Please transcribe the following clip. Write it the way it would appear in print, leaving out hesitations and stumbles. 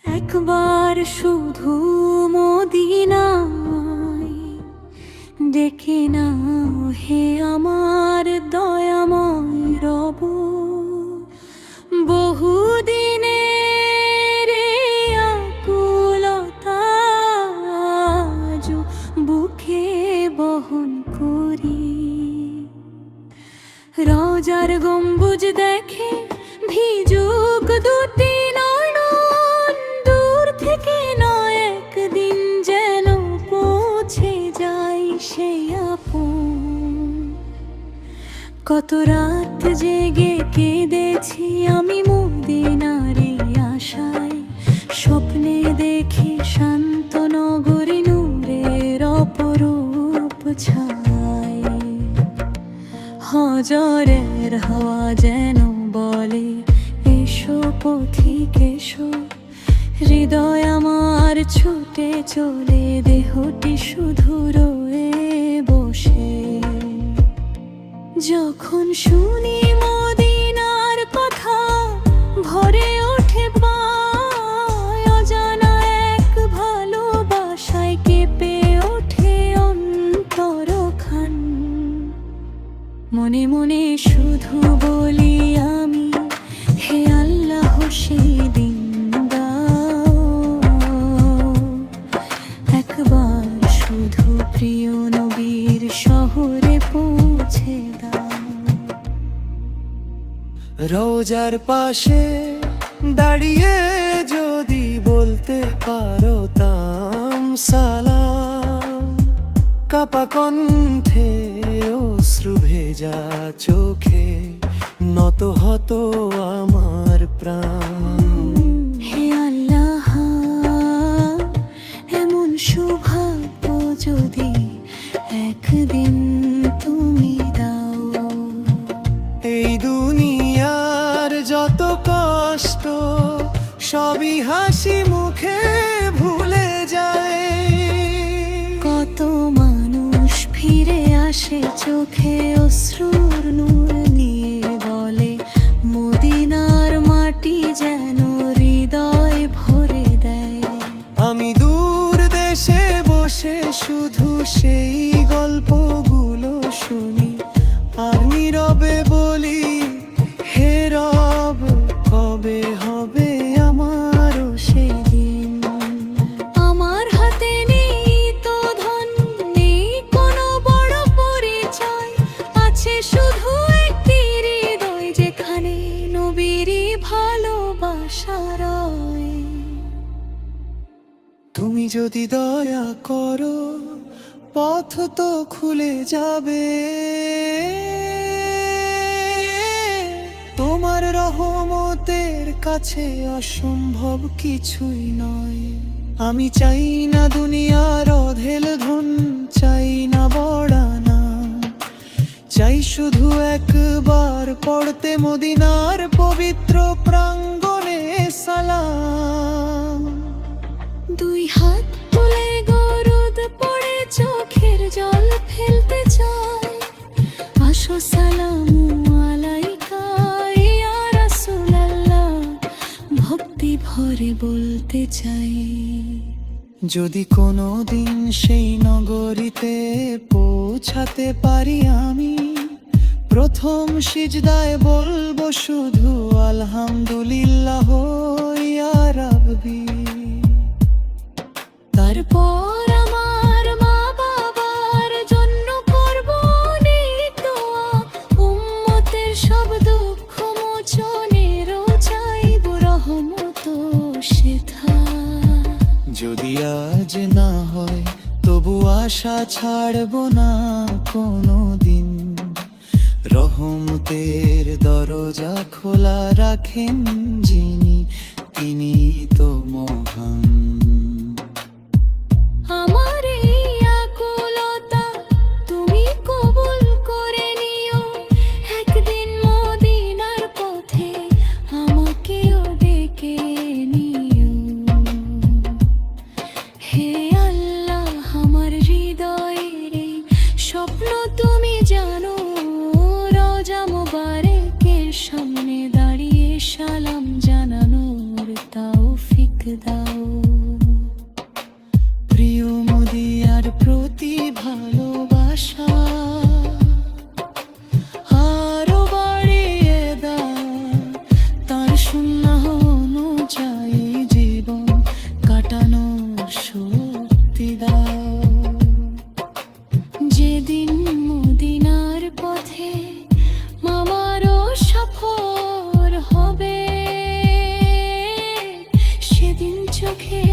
একবার শুধু মদিনায় ডেকে নাও হে আমার দয়াময় রব। বহুদিনের এই আকুলতা আজ বুকে বহন করি। রওজার গম্বুজ দেখে ভিজুক দুটি নয়ন, দূর থেকে নয় একদিন যেন পৌঁছে যাই সেই আপন। কত রাত জেগে কেঁদেছি আমি মদিনার এই আশায়, স্বপ্নে দেখি শান্ত নগরী নূরের অপরূপ ছায়। হজরের হাওয়া যেন বলে এসো পথিক এসো, হৃদয় আমার ছুটে চলে, দেহটি শুধু রয়ে বসে। যখন শুনি মদিনার কথা ভরে ওঠে পায়, অজানা এক ভালোবাসায় কেঁপে ওঠে অন্তরখান। মনে মনে শুধু বলি আমি, হে আল্লাহ সেই দিন দাও, একবার শুধু প্রিয় নবীর শহরে পৌঁছে দাও। রোজার পাশে দাঁড়িয়ে যদি বলতে পারো তাম সালাম, কাপা কণ্ঠে অশ্রু ভেজা চোখে নত হতো আমার প্রাণ। হে আল্লাহ, এমন সৌভাগ্য যদি একদিন তুমি দাও। এই দুনিয়ার যত কষ্ট সবই হাসি মুখে ভুলে যায়। কত মানুষ ফিরে আসে চোখে অশ্রুর নূর নিয়ে, বলে মদিনার মাটি যেন হৃদয় ভরে দেয়। আমি দূর দেশে বসে শুধু সেই গল্পগুলো শুনি, আর নীরবে বলি হে রব, কবে হবে আমারও সেই দিন। আমার হাতে নেই তো ধন, নেই কোনো বড় পরিচয়, আছে শুধু একটি হৃদয় যেখানে নবীরই ভালোবাসা রয়। তুমি যদি দয়া করো পথ তো খুলে যাবে, তোমার রহমতের কাছে অসম্ভব কিছুই নয়। আমি চাই না দুনিয়ার অঢেল ধন, চাই না বড়ানা, চাই শুধু একবার পড়তে মদিনার পবিত্র প্রাঙ্গণে সালাম। দুই হাত তুলে গরুদ পড়ে চোখের জল ফেলতে চাই, আসো সালামু আলাইকা ইয়া রাসূলুল্লাহ, ভক্তি ভরে বলতে চাই। যদি কোনো দিন সেই নগরীতে পৌঁছাতে পারি আমি, প্রথম সিজদায় বলবো শুধু আলহামদুলিল্লাহ ইয়া রাব্বি। তারপর আমার মা বাবার জন্য করব অনেক দোয়া, উম্মতের সব দুঃখ মোচনেরও চাইব রহমত সেথা। যদি আজ না হয় তবু আশা ছাড়বো না কোনো দিন, রহমতের দরজা খোলা রাখেন যিনি, তিনি তো মহান। আমার এই আকুলতা তুমি ভালোবাসা আরো বাড়িয়ে দাও, তার শূন্য অনুযায়ী জীবন কাটানোর শক্তি দাও। যেদিন মদিনার পথে মামারও সফর হবে, সেদিন চোখে